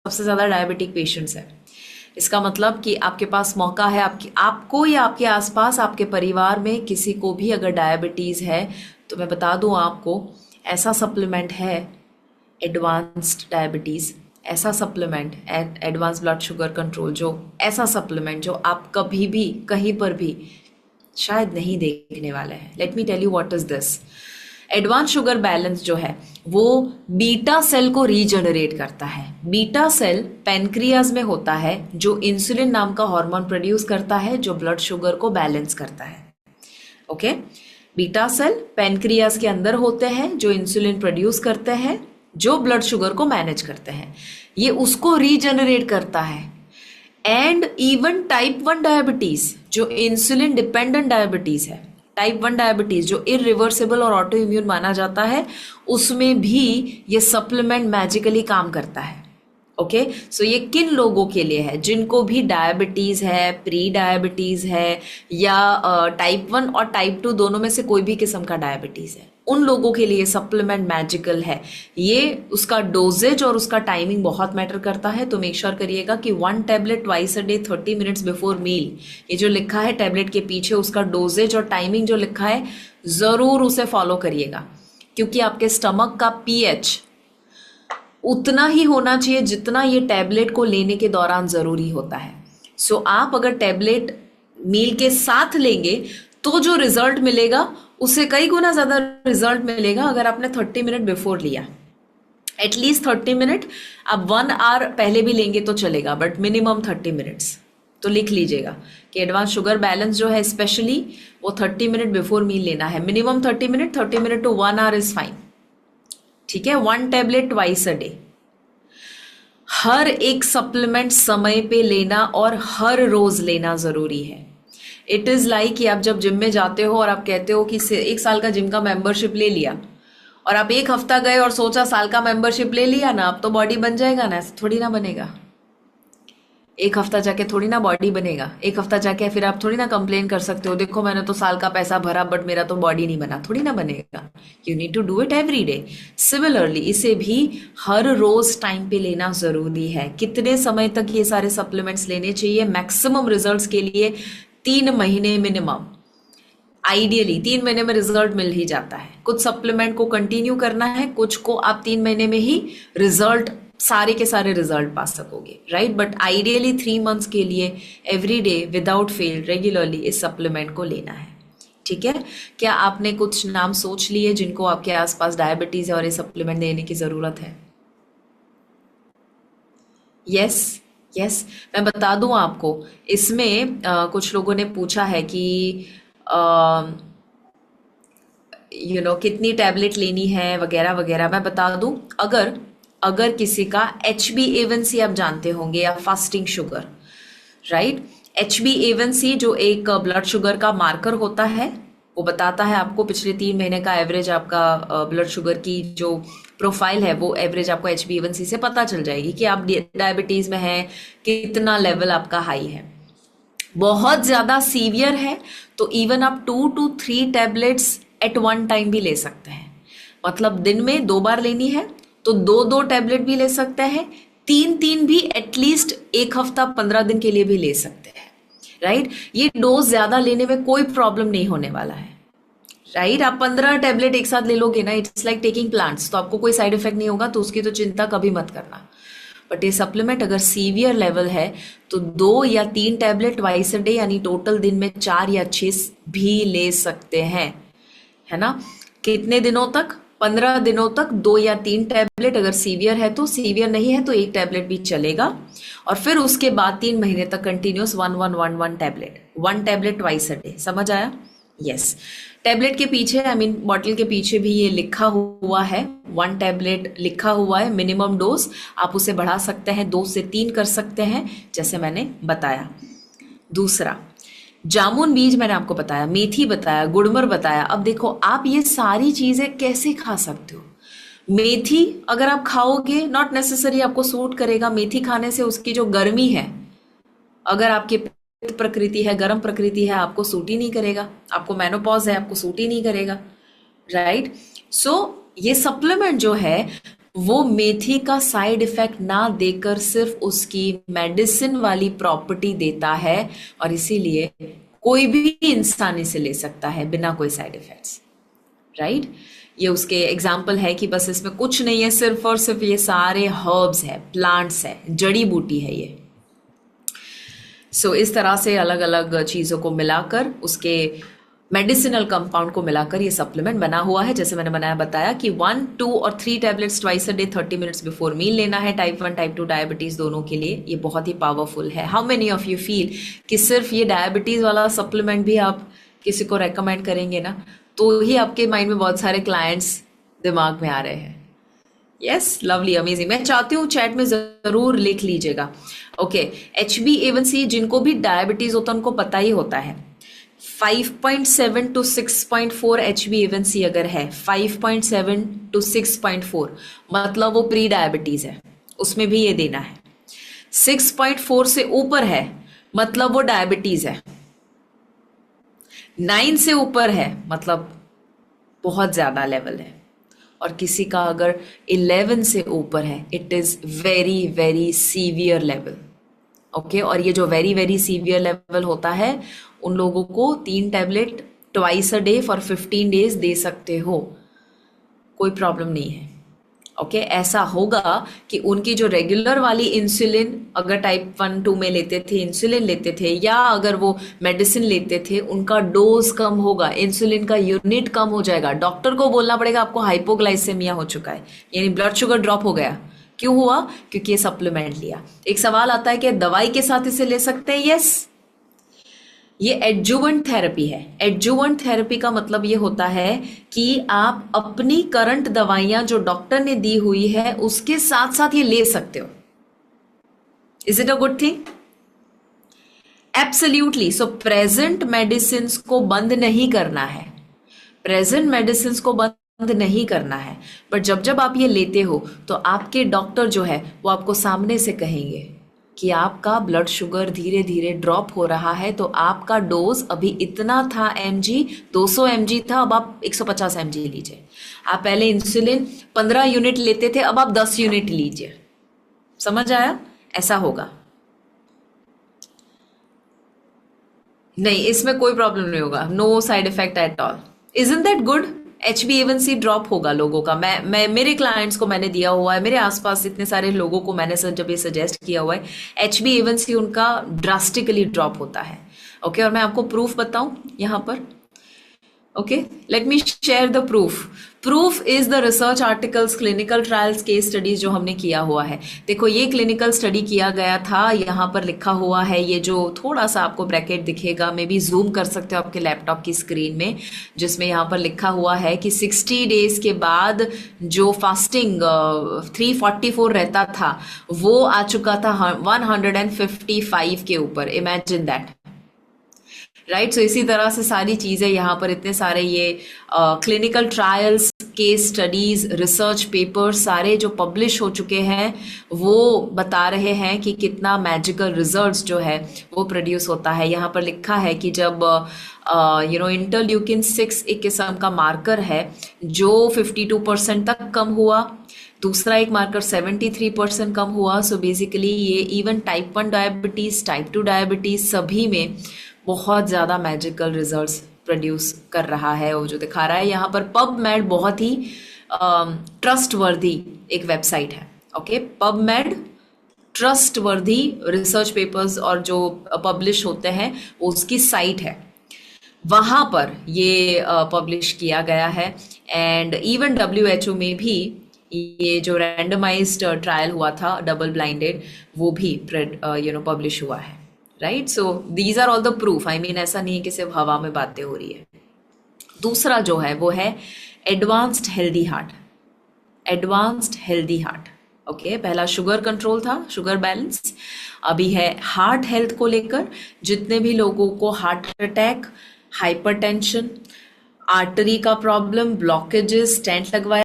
सबसे ज्यादा diabetic patients हैं। इसका मतलब कि आपके पास मौका है, आपको या आपके आसपास आपके परिवार में किसी को भी अगर डायबिटीज है तो मैं बता दूं आपको, ऐसा सप्लीमेंट है एडवांस्ड डायबिटीज, ऐसा supplement advance blood sugar control, जो ऐसा सप्लीमेंट जो आप कभी भी कहीं पर भी शायद नहीं देखने वाले हैं। Let me tell you what is this. Advance sugar balance जो है वो बीटा सेल को रीजनरेट करता है। बीटा सेल पैनक्रियाज में होता है जो इंसुलिन नाम का हार्मोन प्रोड्यूस करता है जो ब्लड शुगर को बैलेंस करता है। ओके, बीटा सेल पैनक्रियाज के अंदर होते हैं जो इंसुलिन प्रोड्यूस करते हैं जो ब्लड शुगर को मैनेज करते हैं, ये उसको रीजनरेट करता है। एंड इवन टाइप 1 डायबिटीज जो इंसुलिन डिपेंडेंट डायबिटीज है, टाइप 1 डायबिटीज जो इरिवर्सिबल और ऑटो इम्यून माना जाता है, उसमें भी ये सप्लीमेंट मैजिकली काम करता है। ओके, सो ये किन लोगों के लिए है? जिनको भी डायबिटीज है, प्री डायबिटीज है, या टाइप 1 और टाइप 2 दोनों में से कोई भी किस्म का डायबिटीज है, उन लोगों के लिए सप्लीमेंट मैजिकल है। ये उसका डोजेज और उसका टाइमिंग बहुत मैटर करता है, तो मेक श्योर करिएगा कि 1 tablet twice a day 30 minutes before meal, ये जो लिखा है टैबलेट के पीछे उसका डोजेज और टाइमिंग जो लिखा है, जरूर उसे फॉलो करिएगा, क्योंकि आपके स्टमक का पीएच उतना ही होना चाहिए जितना ये टैबलेट को लेने के दौरान जरूरी होता है। सो आप अगर टैबलेट मील के साथ लेंगे तो जो रिजल्ट मिलेगा उससे कई गुना ज्यादा रिजल्ट मिलेगा अगर आपने 30 मिनट बिफोर लिया। एटलीस्ट 30 मिनट, आप 1 आवर पहले भी लेंगे तो चलेगा, बट मिनिमम 30 मिनट्स। तो लिख लीजिएगा कि एडवांस शुगर बैलेंस जो है स्पेशली वो 30 मिनट बिफोर मील लेना है। Minimum 30 minute, 30 minute to 1 hour is fine. ठीक है, 1 टैबलेट ट्वाइस अ डे। हर एक सप्लीमेंट समय पे लेना और हर रोज लेना जरूरी है। इट इज लाइक कि आप जब जिम में जाते हो और आप कहते हो कि 1 साल का जिम का मेंबरशिप ले लिया, और आप 1 हफ्ता गए और सोचा साल का मेंबरशिप ले लिया ना, अब तो बॉडी बन जाएगा ना, ऐसा थोड़ी ना बनेगा। 1 हफ्ता जाके थोड़ी ना बॉडी बनेगा। 1 हफ्ता जाके फिर आप थोड़ी ना कंप्लेन कर सकते हो, देखो मैंने तो साल का पैसा भरा बट मेरा तो बॉडी नहीं बना, थोड़ी ना बनेगा। You need to do it every day. Similarly इसे भी हर रोज टाइम पे लेना जरूरी है। कितने समय तक ये सारे सप्लीमेंट्स लेने चाहिए? मैक्सिमम रिजल्ट्स के लिए 3 महीने मिनिमम। आइडियली 3 महीने में रिजल्ट मिल ही जाता है। कुछ सप्लीमेंट को कंटिन्यू करना है, कुछ को आप 3 महीने में ही रिजल्ट, सारे के सारे रिजल्ट पा सकोगे, राइट? बट आइडियली 3 मंथ्स के लिए every day without fail regularly इस सप्लीमेंट को लेना है। ठीक है, क्या आपने कुछ नाम सोच लिए जिनको आपके आसपास डायबिटीज है और ये सप्लीमेंट लेने की जरूरत है? यस, यस, मैं बता दूं आपको, इसमें कुछ लोगों ने पूछा है कि कितनी टैबलेट लेनी है वगैरह वगैरह। मैं बता दूं, अगर अगर किसी का HbA1c आप जानते होंगे, या फास्टिंग शुगर, राइट? HbA1c जो एक ब्लड शुगर का मार्कर होता है, वो बताता है आपको पिछले 3 महीने का एवरेज आपका ब्लड शुगर की जो प्रोफाइल है, वो एवरेज आपको HbA1c से पता चल जाएगी कि आप डायबिटीज में हैं, कितना लेवल आपका हाई है। बहुत ज्यादा सीवियर है तो इवन आप 2 to 3 टैबलेट्स एट 1 टाइम भी ले सकते हैं। मतलब दिन में 2 बार लेनी है तो 2 टैबलेट भी ले सकते हैं, 3 भी एटलीस्ट 1 हफ्ता 15 दिन के लिए भी ले सकते हैं, राइट? ये डोज ज्यादा लेने में कोई प्रॉब्लम नहीं होने वाला है, राइट? आप 15 टैबलेट एक साथ ले लोगे ना, इट्स लाइक टेकिंग प्लांट्स, तो आपको कोई साइड इफेक्ट नहीं होगा, तो उसकी तो चिंता कभी मत करना। बट ये सप्लीमेंट अगर सीवियर लेवल है तो 2 या 3 टैबलेट ट्वाइस अ डे, यानी टोटल दिन में 4 या 6 भी ले सकते हैं, है ना? कितने दिनों तक? 15 दिनों तक 2 या 3 टैबलेट। अगर सीवियर है तो, सीवियर नहीं है तो 1 टैबलेट भी चलेगा। और फिर उसके बाद 3 महीने तक continuous 1 tablet, 1 tablet twice a day. समझ आया? यस। टैबलेट के पीछे, आई मीन बॉटल के पीछे भी ये लिखा हुआ है, 1 टैबलेट लिखा हुआ है मिनिमम डोज। आप उसे बढ़ा सकते हैं, 2 से 3 कर सकते हैं, जैसे मैंने बताया। दूसरा, जामुन बीज मैंने आपको बताया, मेथी बताया, गुड़मर बताया। अब देखो, आप ये सारी चीजें कैसे खा सकते हो? मेथी अगर आप खाओगे, नॉट नेसेसरी आपको सूट करेगा। मेथी खाने से उसकी जो गर्मी है, अगर आपकी पित्त प्रकृति है, गर्म प्रकृति है, आपको सूट ही नहीं करेगा। आपको मेनोपॉज है, आपको सूट ही नहीं करेगा, राइट? सो ये सप्लीमेंट जो है वो मेथी का साइड इफेक्ट ना देकर सिर्फ उसकी मेडिसिन वाली प्रॉपर्टी देता है, और इसीलिए कोई भी इंसान इसे ले सकता है बिना कोई साइड इफेक्ट्स, राइट। ये उसके एग्जाम्पल है कि बस इसमें कुछ नहीं है, सिर्फ और सिर्फ ये सारे हर्ब्स है, प्लांट्स है, जड़ी बूटी है ये। सो इस तरह से अलग अलग चीज़ों को मिलाकर, उसके मेडिसिनल कंपाउंड को मिलाकर ये सप्लीमेंट बना हुआ है। जैसे मैंने बताया कि 1, 2 और 3 tablets twice a day 30 minutes before meal लेना है, टाइप 1 टाइप 2 डायबिटीज दोनों के लिए। ये बहुत ही पावरफुल है। How many of you feel कि सिर्फ ये डायबिटीज वाला सप्लीमेंट भी आप किसी को रेकमेंड करेंगे ना, तो ही आपके माइंड में बहुत सारे क्लाइंट्स दिमाग में आ रहे हैं। Yes, lovely, amazing. मैं चाहती हूँ चैट में जरूर लिख लीजिएगा। ओके, HbA1c जिनको भी डायबिटीज होता है उनको पता ही होता है। 5.7 to 6.4 HbA1c अगर है, 5.7 to 6.4 मतलब वो प्री डायबिटीज है, उसमें भी ये देना है। 6.4 से ऊपर है मतलब वो डायबिटीज है। 9 से ऊपर है मतलब बहुत ज्यादा लेवल है, और किसी का अगर 11 से ऊपर है, it is very very severe level. Okay, और ये जो वेरी वेरी सीवियर लेवल होता है, उन लोगों को 3 tablet twice a day for 15 days दे सकते हो, कोई प्रॉब्लम नहीं है। ओके, ऐसा होगा कि उनकी जो रेगुलर वाली इंसुलिन अगर टाइप 1, 2 में लेते थे, इंसुलिन लेते थे, या अगर वो मेडिसिन लेते थे, उनका डोज कम होगा, इंसुलिन का यूनिट कम हो जाएगा। डॉक्टर को बोलना पड़ेगा आपको हाइपोग्लाइसेमिया हो चुका है, यानी ब्लड शुगर ड्रॉप हो गया। क्यों हुआ? क्योंकि ये सप्लीमेंट लिया। एक सवाल आता है कि दवाई के साथ इसे ले सकते हैं? यस, ये एडजुवेंट थेरेपी है। एडजुवेंट थेरेपी का मतलब ये होता है कि आप अपनी करंट दवाइयां जो डॉक्टर ने दी हुई है उसके साथ साथ ये ले सकते हो। Is it a good thing? Absolutely. So present medicine को बंद नहीं करना है, प्रेजेंट मेडिसिन को बंद नहीं करना है, बट जब जब आप ये लेते हो तो आपके डॉक्टर जो है वो आपको सामने से कहेंगे कि आपका ब्लड शुगर धीरे धीरे ड्रॉप हो रहा है, तो आपका डोज अभी इतना था mg, 200 mg था, अब आप 150 mg लीजिए। आप पहले इंसुलिन 15 यूनिट लेते थे, अब आप 10 यूनिट लीजिए। समझ आया? ऐसा होगा। नहीं, इसमें कोई प्रॉब्लम नहीं होगा, no side effect at all. Isn't that good? HbA1c drop होगा लोगों का। मैं मेरे क्लाइंट्स को मैंने दिया हुआ है, मेरे आसपास इतने सारे लोगों को मैंने जब ये सजेस्ट किया हुआ है, HbA1c उनका ड्रास्टिकली ड्रॉप होता है। ओके, और मैं आपको प्रूफ बताऊं यहाँ पर। Okay, let me share the proof. Proof is the research articles, clinical trials, case studies जो हमने किया हुआ है। देखो, ये क्लिनिकल स्टडी किया गया था, यहाँ पर लिखा हुआ है, ये जो थोड़ा सा आपको ब्रैकेट दिखेगा, मे बी जूम कर सकते हो आपके लैपटॉप की स्क्रीन में, जिसमें यहाँ पर लिखा हुआ है कि 60 डेज के बाद जो फास्टिंग 344 रहता था, वो आ चुका था 155 के ऊपर। Imagine that, right. सो इसी तरह से सारी चीजें यहाँ पर, इतने सारे ये clinical trials, case studies, research paper सारे जो पब्लिश हो चुके हैं, वो बता रहे हैं कि कितना मैजिकल रिजल्ट्स जो है वो प्रोड्यूस होता है। यहाँ पर लिखा है कि जब इंटरल्यूकिन 6 एक किस्म का मार्कर है जो 52% तक कम हुआ, दूसरा एक मार्कर 73% कम हुआ। सो बेसिकली ये even type 1 diabetes, type 2 diabetes सभी में बहुत ज़्यादा मैजिकल रिजल्ट्स प्रोड्यूस कर रहा है, वो जो दिखा रहा है यहाँ पर। पबमेड बहुत ही ट्रस्टवर्दी एक वेबसाइट है। Okay, PubMed trustworthy research papers और जो पब्लिश होते हैं वो उसकी साइट है, वहाँ पर ये पब्लिश किया गया है। एंड इवन WHO में भी ये जो रैंडमाइज्ड ट्रायल हुआ था, डबल ब्लाइंडेड, वो भी पब्लिश हुआ है, right. So these are all the proof. I mean ऐसा नहीं है कि सिर्फ हवा में बातें हो रही है। दूसरा जो है वो है advanced healthy heart. Advanced healthy heart, okay. पहला शुगर कंट्रोल था, शुगर बैलेंस, अभी है हार्ट हेल्थ को लेकर। जितने भी लोगों को हार्ट अटैक, हाइपरटेंशन, आर्टरी का प्रॉब्लम, ब्लॉकेजेस, स्टेंट लगवाया